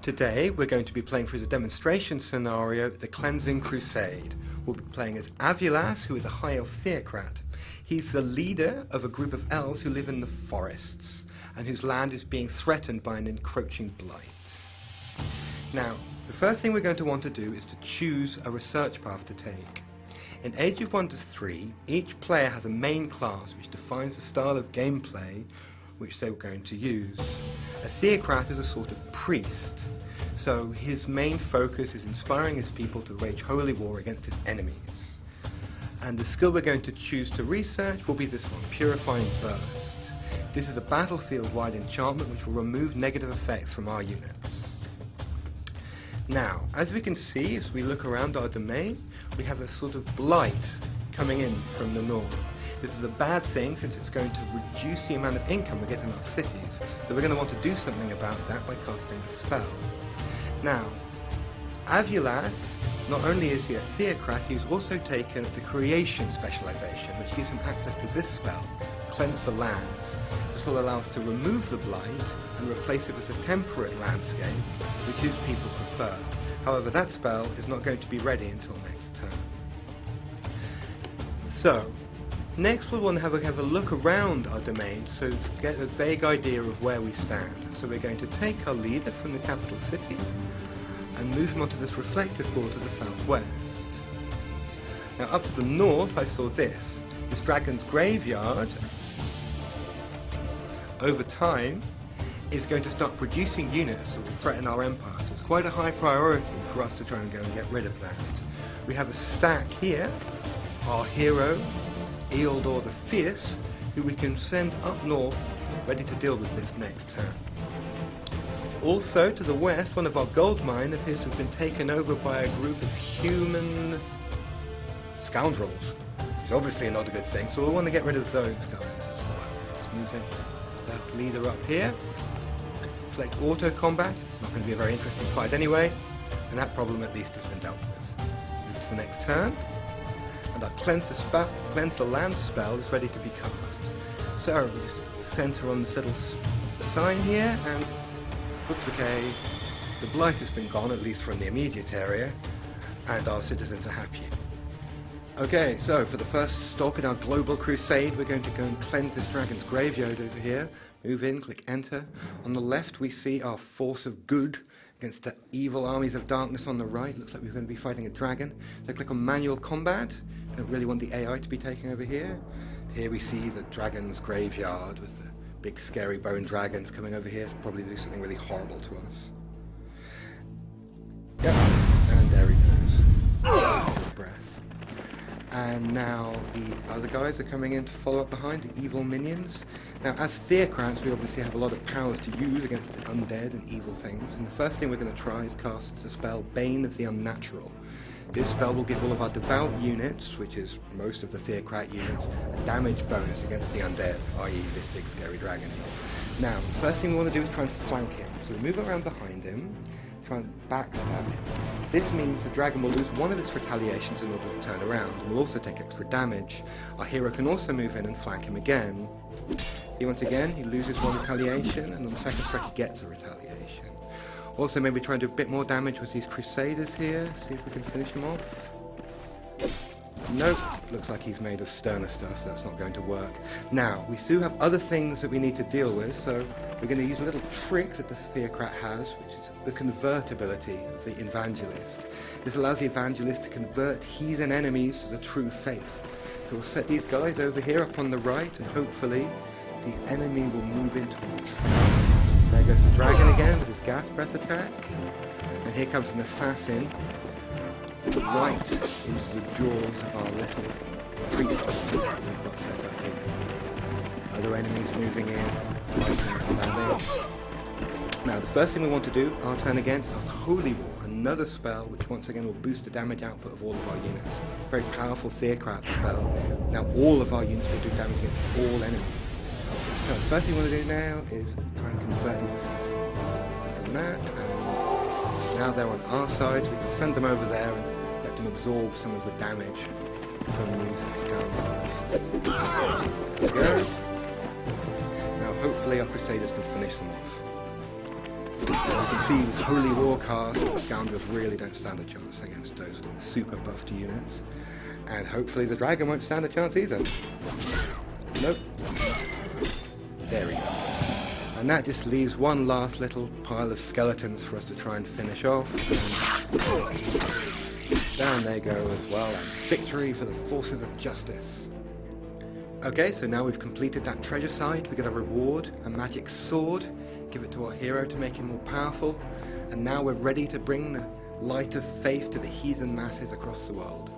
Today we're going to be playing through the demonstration scenario, The Cleansing Crusade. We'll be playing as Avulas, who is a high elf theocrat. He's the leader of a group of elves who live in the forests, and whose land is being threatened by an encroaching blight. Now, the first thing we're going to want to do is to choose a research path to take. In Age of Wonders 3, each player has a main class which defines the style of gameplay which they were going to use. A theocrat is a sort of priest, so his main focus is inspiring his people to wage holy war against his enemies. And the skill we're going to choose to research will be this one, Purifying Burst. This is a battlefield-wide enchantment which will remove negative effects from our units. Now, as we can see, as we look around our domain, we have a sort of blight coming in from the north. This is a bad thing since it's going to reduce the amount of income we get in our cities, so we're going to want to do something about that by casting a spell. Now, Avulas, not only is he a theocrat, he's also taken the creation specialization, which gives him access to this spell, Cleanse the Lands. This will allow us to remove the blight and replace it with a temperate landscape, which his people prefer. However, that spell is not going to be ready until next turn. So, next we'll want to have a look around our domain so to get a vague idea of where we stand. So we're going to take our leader from the capital city and move him onto this reflective board to the southwest. Now up to the north I saw this dragon's graveyard over time is going to start producing units that will threaten our empire. So it's quite a high priority for us to try and go and get rid of that. We have a stack here, our hero Ealdor the Fierce, who we can send up north, ready to deal with this next turn. Also, to the west, one of our gold mine appears to have been taken over by a group of human scoundrels, which is obviously not a good thing, so we'll want to get rid of those guys as well. Let's move that leader up here. Select auto combat. It's not going to be a very interesting fight anyway, and that problem at least has been dealt with. Move to the next turn. And our Cleanse the Land spell is ready to be cast. So, we center on this little sign here, and oops, okay, the blight has been gone, at least from the immediate area, and our citizens are happy. Okay, so for the first stop in our global crusade, we're going to go and cleanse this dragon's graveyard over here. Move in, click enter. On the left, we see our force of good against the evil armies of darkness on the right. Looks like we're going to be fighting a dragon. So click on manual combat. Don't really want the AI to be taking over here. Here we see the dragon's graveyard with the big scary bone dragons coming over here to probably do something really horrible to us. Yep, and there he goes. Breath. And now the other guys are coming in to follow up behind, the evil minions. Now, as theocrats, we obviously have a lot of powers to use against the undead and evil things, and the first thing we're going to try is cast the spell Bane of the Unnatural. This spell will give all of our devout units, which is most of the theocrat units, a damage bonus against the undead, i.e. this big scary dragon here. Now, the first thing we want to do is try and flank him. So we move around behind him, try and backstab him. This means the dragon will lose one of its retaliations in order to turn around, and will also take extra damage. Our hero can also move in and flank him again. Once again, he loses one retaliation, and on the second strike he gets a retaliation. Also, maybe try and do a bit more damage with these crusaders here, see if we can finish him off. Nope, looks like he's made of sterner stuff, so that's not going to work. Now, we do have other things that we need to deal with, so we're going to use a little trick that the theocrat has, which is the convertibility of the evangelist. This allows the evangelist to convert heathen enemies to the true faith. So we'll set these guys over here up on the right, and hopefully the enemy will move into us. There goes the dragon again with his gas breath attack, and here comes an assassin right into the jaws of our little priesthood that we've got set up here. Other enemies moving in, fighting, stabbing. Now the first thing we want to do, our turn again, is Holy War, another spell which once again will boost the damage output of all of our units. Very powerful theocrat spell. Now all of our units will do damage against all enemies. So the first thing we want to do now is try and convert these assassins. And that, and now they're on our side, so we can send them over there and let them absorb some of the damage from these scoundrels. There we go. Now hopefully our crusaders can finish them off. You can see these holy war casts, the scoundrels really don't stand a chance against those super buffed units. And hopefully the dragon won't stand a chance either. Nope. There we go. And that just leaves one last little pile of skeletons for us to try and finish off. And down they go as well, and victory for the forces of justice. Okay, so now we've completed that treasure side. We get a reward, a magic sword, give it to our hero to make him more powerful, and now we're ready to bring the light of faith to the heathen masses across the world.